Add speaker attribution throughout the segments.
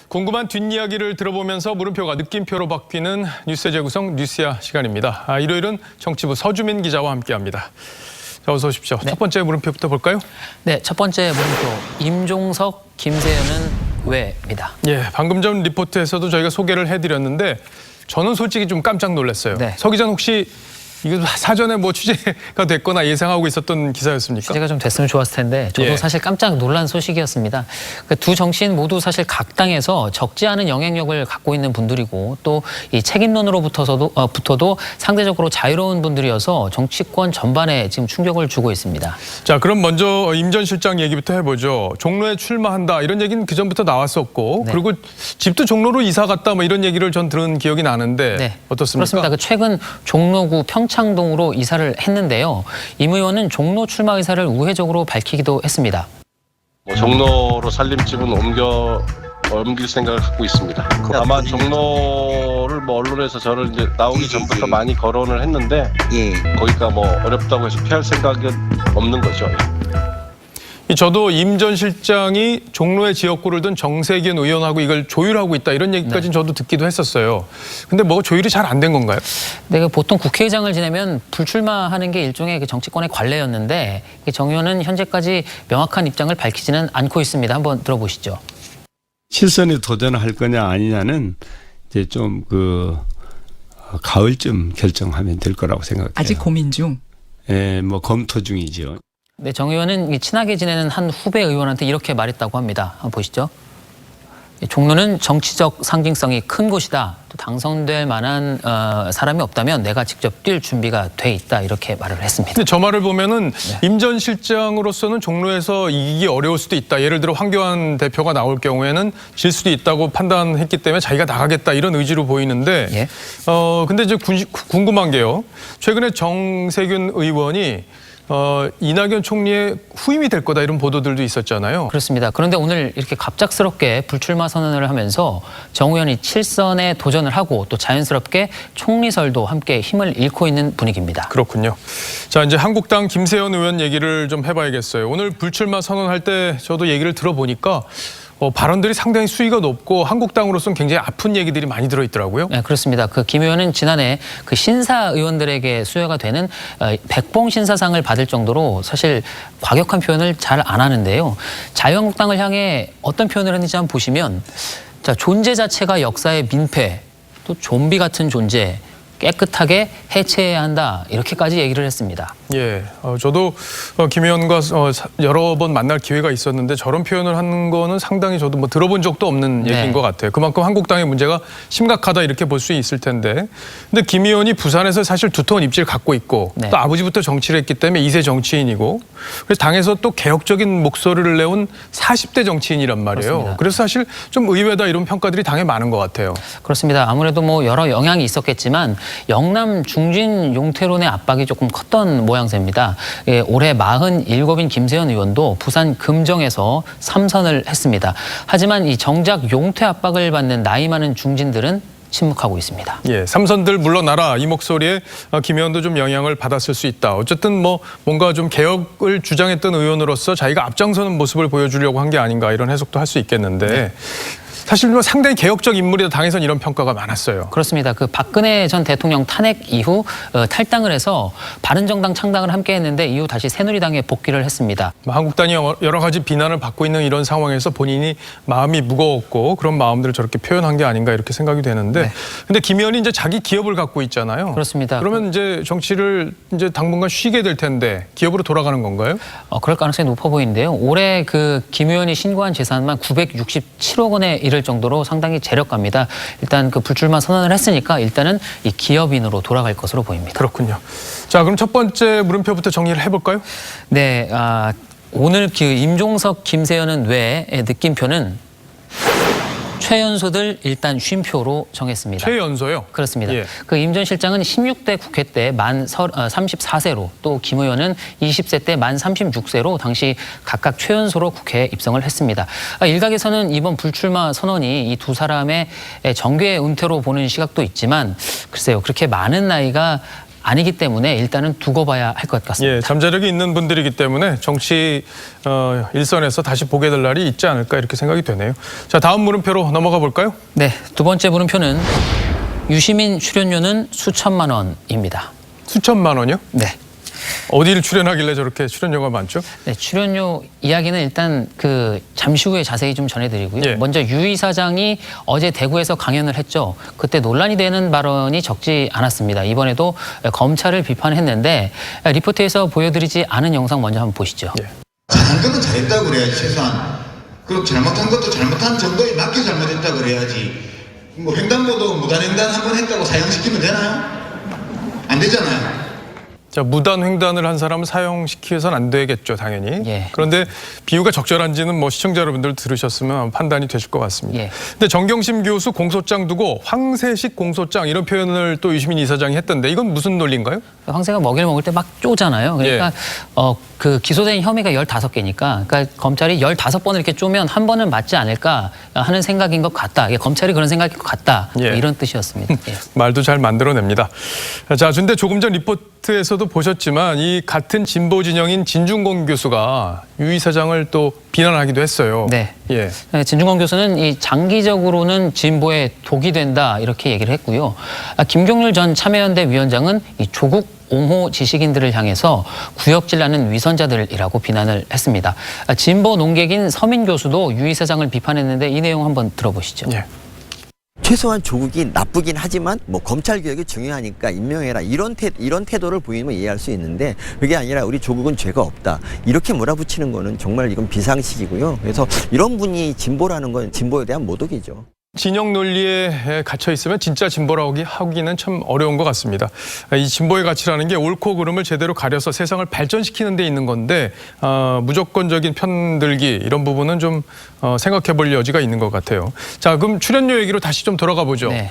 Speaker 1: 궁금한 뒷이야기를 들어보면서 물음표가 느낌표로 바뀌는 뉴스의 재구성 뉴스야 시간입니다. 일요일은 정치부 서주민 기자와 함께합니다. 자, 어서 오십시오.
Speaker 2: 네.
Speaker 1: 첫 번째 물음표부터 볼까요?
Speaker 2: 네, 첫 번째 물음표 임종석, 김세연은 왜입니다.
Speaker 1: 예, 방금 전 리포트에서도 저희가 소개를 해드렸는데 저는 솔직히 좀 깜짝 놀랐어요.
Speaker 2: 네.
Speaker 1: 서 기자는 혹시 이거 사전에 뭐 취재가 됐거나 예상하고 있었던 기사였습니까?
Speaker 2: 취재가 좀 됐으면 좋았을 텐데 저도
Speaker 1: 예.
Speaker 2: 사실 깜짝 놀란 소식이었습니다. 그 두 정치인 모두 사실 각 당에서 적지 않은 영향력을 갖고 있는 분들이고 또 이 책임론으로부터도 상대적으로 자유로운 분들이어서 정치권 전반에 지금 충격을 주고 있습니다.
Speaker 1: 자, 그럼 먼저 임 전 실장 얘기부터 해보죠. 종로에 출마한다 이런 얘기는 그전부터 나왔었고
Speaker 2: 네.
Speaker 1: 그리고 집도 종로로 이사 갔다 뭐 이런 얘기를 전 들은 기억이 나는데
Speaker 2: 네,
Speaker 1: 어떻습니까?
Speaker 2: 그렇습니다. 그 최근 종로구 평창동으로 이사를 했는데요. 임 의원은 종로 출마 의사를 우회적으로 밝히기도 했습니다.
Speaker 3: 종로로 살림집은 옮길 생각을 갖고 있습니다. 아마 종로를 뭐 언론에서 저를 이제 나오기 전부터 많이 거론을 했는데 거기가 뭐 어렵다고 해서 피할 생각은 없는 거죠.
Speaker 1: 저도 임 전 실장이 종로의 지역구를 둔 정세균 의원하고 이걸 조율하고 있다 이런 얘기까지는 저도 듣기도 했었어요. 근데 뭐 조율이 잘 안 된 건가요?
Speaker 2: 네, 보통 국회의장을 지내면 불출마하는 게 일종의 그 정치권의 관례였는데 정 의원은 현재까지 명확한 입장을 밝히지는 않고 있습니다. 한번 들어보시죠.
Speaker 4: 실선에 도전할 거냐 아니냐는 이제 좀 가을쯤 결정하면 될 거라고 생각해요.
Speaker 5: 아직 고민 중.
Speaker 4: 예, 뭐 검토 중이죠.
Speaker 2: 네, 정 의원은 친하게 지내는 한 후배 의원한테 이렇게 말했다고 합니다. 한번 보시죠. 종로는 정치적 상징성이 큰 곳이다. 또 당선될 만한 사람이 없다면 내가 직접 뛸 준비가 돼 있다. 이렇게 말을 했습니다.
Speaker 1: 근데 저 말을 보면은 임 전 실장으로서는 종로에서 이기기 어려울 수도 있다. 예를 들어 황교안 대표가 나올 경우에는 질 수도 있다고 판단했기 때문에 자기가 나가겠다 이런 의지로 보이는데
Speaker 2: 예.
Speaker 1: 근데 이제 궁금한 게요. 최근에 정세균 의원이 이낙연 총리의 후임이 될 거다 이런 보도들도 있었잖아요.
Speaker 2: 그렇습니다. 그런데 오늘 이렇게 갑작스럽게 불출마 선언을 하면서 정 의원이 7선에 도전을 하고 또 자연스럽게 총리설도 함께 힘을 잃고 있는 분위기입니다.
Speaker 1: 그렇군요. 자, 이제 한국당 김세연 의원 얘기를 좀 해봐야겠어요. 오늘 불출마 선언할 때 저도 얘기를 들어보니까 발언들이 상당히 수위가 높고 한국당으로서는 굉장히 아픈 얘기들이 많이 들어있더라고요.
Speaker 2: 네, 그렇습니다. 김 의원은 지난해 그 신사 의원들에게 수여가 되는 백봉 신사상을 받을 정도로 사실 과격한 표현을 잘 안 하는데요. 자유한국당을 향해 어떤 표현을 했는지 한번 보시면 자, 존재 자체가 역사의 민폐, 또 좀비 같은 존재, 깨끗하게 해체해야 한다 이렇게까지 얘기를 했습니다.
Speaker 1: 예, 저도 김 의원과 여러 번 만날 기회가 있었는데 저런 표현을 하는 거는 상당히 저도 뭐 들어본 적도 없는
Speaker 2: 네.
Speaker 1: 얘기인 것 같아요. 그만큼 한국당의 문제가 심각하다 이렇게 볼 수 있을 텐데 근데 김 의원이 부산에서 사실 두터운 입지를 갖고 있고
Speaker 2: 네.
Speaker 1: 또 아버지부터 정치를 했기 때문에 2세 정치인이고 그래서 당에서 또 개혁적인 목소리를 내온 40대 정치인이란 말이에요.
Speaker 2: 그렇습니다.
Speaker 1: 그래서 사실 좀 의외다 이런 평가들이 당에 많은 것 같아요.
Speaker 2: 그렇습니다. 아무래도 뭐 여러 영향이 있었겠지만 영남 중진 용태론의 압박이 조금 컸던 모양새입니다. 올해 47인 김세연 의원도 부산 금정에서 3선을 했습니다. 하지만 이 정작 용태 압박을 받는 나이 많은 중진들은 침묵하고 있습니다.
Speaker 1: 예, 삼선들 물러나라 이 목소리에 김 의원도 좀 영향을 받았을 수 있다. 어쨌든 뭐 뭔가 좀 개혁을 주장했던 의원으로서 자기가 앞장서는 모습을 보여주려고 한 게 아닌가 이런 해석도 할 수 있겠는데
Speaker 2: 네.
Speaker 1: 사실 뭐 상당히 개혁적 인물이다 당에선 이런 평가가 많았어요.
Speaker 2: 그렇습니다. 박근혜 전 대통령 탄핵 이후 탈당을 해서 바른정당 창당을 함께 했는데 이후 다시 새누리당에 복귀를 했습니다.
Speaker 1: 한국당이 여러 가지 비난을 받고 있는 이런 상황에서 본인이 마음이 무거웠고 그런 마음들을 저렇게 표현한 게 아닌가 이렇게 생각이 되는데
Speaker 2: 네.
Speaker 1: 근데 김 의원이 이제 자기 기업을 갖고 있잖아요.
Speaker 2: 그렇습니다.
Speaker 1: 그러면 이제 정치를 이제 당분간 쉬게 될 텐데 기업으로 돌아가는 건가요?
Speaker 2: 그럴 가능성이 높아 보이는데요. 올해 김 의원이 신고한 재산만 967억 원에 이를 정도로 상당히 재력갑니다. 일단 불출마 선언을 했으니까 일단은 이 기업인으로 돌아갈 것으로 보입니다.
Speaker 1: 그렇군요. 자, 그럼 첫 번째 물음표부터 정리를 해볼까요?
Speaker 2: 네, 오늘 임종석, 김세연은 왜의 느낌표는 최연소들 일단 쉼표로 정했습니다.
Speaker 1: 최연소요?
Speaker 2: 그렇습니다.
Speaker 1: 예.
Speaker 2: 임 전 실장은 16대 국회 때 만 34세로 또 김 의원은 20세 때 만 36세로 당시 각각 최연소로 국회에 입성을 했습니다. 일각에서는 이번 불출마 선언이 이 두 사람의 정계 은퇴로 보는 시각도 있지만 글쎄요. 그렇게 많은 나이가 아니기 때문에 일단은 두고 봐야 할 것 같습니다.
Speaker 1: 예, 잠재력이 있는 분들이기 때문에 정치 일선에서 다시 보게 될 날이 있지 않을까 이렇게 생각이 되네요. 자, 다음 물음표로 넘어가 볼까요?
Speaker 2: 네, 두 번째 물음표는 유시민 출연료는 수천만 원입니다.
Speaker 1: 수천만 원이요?
Speaker 2: 네.
Speaker 1: 어디를 출연하길래 저렇게 출연료가 많죠?
Speaker 2: 네, 출연료 이야기는 일단 잠시 후에 자세히 좀 전해드리고요.
Speaker 1: 예.
Speaker 2: 먼저 유 이사장이 어제 대구에서 강연을 했죠. 그때 논란이 되는 발언이 적지 않았습니다. 이번에도 검찰을 비판했는데 리포트에서 보여드리지 않은 영상 먼저 한번 보시죠.
Speaker 1: 예.
Speaker 5: 잘한 거는 잘했다고 그래야지 최소한. 그리고 잘못한 것도 잘못한 정도에 맞게 잘못했다고 그래야지. 뭐 횡단보도 무단횡단 한 번 했다고 사형시키면 되나요? 안 되잖아요.
Speaker 1: 자, 무단 횡단을 한 사람을 사형시키서는 안 되겠죠, 당연히.
Speaker 2: 예.
Speaker 1: 그런데 비유가 적절한지는 뭐 시청자 여러분들 들으셨으면 판단이 되실 것 같습니다.
Speaker 2: 예.
Speaker 1: 근데 정경심 교수 공소장 두고 황새식 공소장 이런 표현을 또 유시민 이사장이 했던데 이건 무슨 논리인가요?
Speaker 2: 황새가 먹이를 먹을 때 막 쪼잖아요. 그러니까 기소된 혐의가 15개니까 그러니까 검찰이 15번을 이렇게 쪼면 한 번은 맞지 않을까 하는 생각인 것 같다. 이게 검찰이 그런 생각인 것 같다.
Speaker 1: 예.
Speaker 2: 뭐 이런 뜻이었습니다. 예.
Speaker 1: 말도 잘 만들어냅니다. 자, 근데 조금 전 리포트에서도 보셨지만 이 같은 진보 진영인 진중권 교수가 유 이사장을 또 비난하기도 했어요.
Speaker 2: 네.
Speaker 1: 예.
Speaker 2: 네, 진중권 교수는 이 장기적으로는 진보에 독이 된다 이렇게 얘기를 했고요. 김경률 전 참여연대 위원장은 이 조국 옹호 지식인들을 향해서 구역질하는 위선자들이라고 비난을 했습니다. 진보 논객인 서민 교수도 유 이사장을 비판했는데 이 내용 한번 들어보시죠.
Speaker 1: 예.
Speaker 6: 최소한 조국이 나쁘긴 하지만 뭐 검찰 개혁이 중요하니까 임명해라 이런 태도를 보이면 이해할 수 있는데 그게 아니라 우리 조국은 죄가 없다 이렇게 몰아붙이는 거는 정말 이건 비상식이고요. 그래서 이런 분이 진보라는 건 진보에 대한 모독이죠.
Speaker 1: 진영 논리에 갇혀 있으면 진짜 진보라고 하기는 참 어려운 것 같습니다. 이 진보의 가치라는 게 옳고 그름을 제대로 가려서 세상을 발전시키는 데 있는 건데 무조건적인 편들기 이런 부분은 좀 생각해 볼 여지가 있는 것 같아요. 자, 그럼 출연료 얘기로 다시 좀 돌아가 보죠.
Speaker 2: 네.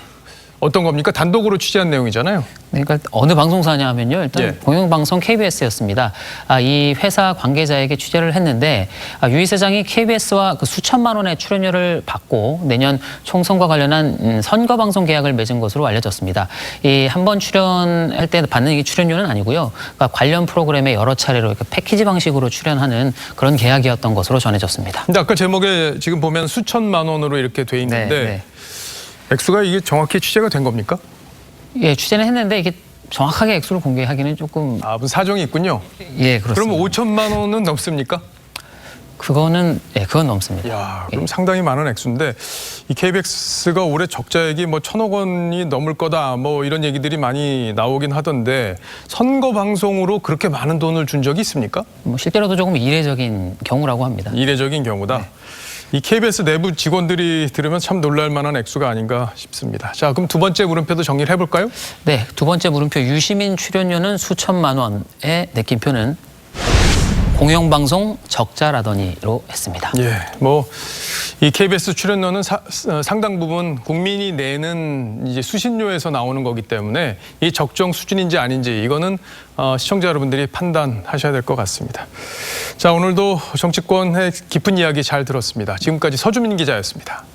Speaker 1: 어떤 겁니까? 단독으로 취재한 내용이잖아요.
Speaker 2: 그러니까 어느 방송사냐 하면요. 일단
Speaker 1: 예.
Speaker 2: 공영방송 KBS였습니다. 이 회사 관계자에게 취재를 했는데 유 이사장이 KBS와 수천만 원의 출연료를 받고 내년 총선과 관련한 선거방송 계약을 맺은 것으로 알려졌습니다. 이 한 번 출연할 때 받는 이 출연료는 아니고요. 그러니까 관련 프로그램에 여러 차례로 이렇게 패키지 방식으로 출연하는 그런 계약이었던 것으로 전해졌습니다.
Speaker 1: 근데 아까 제목에 지금 보면 수천만 원으로 이렇게 돼 있는데
Speaker 2: 네.
Speaker 1: 액수가 이게 정확히 취재가 된 겁니까?
Speaker 2: 예, 취재는 했는데 이게 정확하게 액수를 공개하기는 조금
Speaker 1: 무슨 사정이 있군요.
Speaker 2: 예, 그렇습니다.
Speaker 1: 그러면 5천만 원은 넘습니까?
Speaker 2: 그건 넘습니다.
Speaker 1: 야, 그럼 상당히 많은 액수인데 이 KBS가 올해 적자액이 뭐 1,000억 원이 넘을 거다 뭐 이런 얘기들이 많이 나오긴 하던데 선거 방송으로 그렇게 많은 돈을 준 적이 있습니까?
Speaker 2: 뭐 실제로도 조금 이례적인 경우라고 합니다.
Speaker 1: 이례적인 경우다. 이 KBS 내부 직원들이 들으면 참 놀랄 만한 액수가 아닌가 싶습니다. 자, 그럼 두 번째 물음표도 정리를 해볼까요?
Speaker 2: 네, 두 번째 물음표 유시민 출연료는 수천만 원의 느낌표는 공영방송 적자라더니로 했습니다.
Speaker 1: 예, 뭐 이 KBS 출연료는 상당 부분 국민이 내는 이제 수신료에서 나오는 거기 때문에 이 적정 수준인지 아닌지 이거는 시청자 여러분들이 판단하셔야 될 것 같습니다. 자, 오늘도 정치권의 깊은 이야기 잘 들었습니다. 지금까지 서주민 기자였습니다.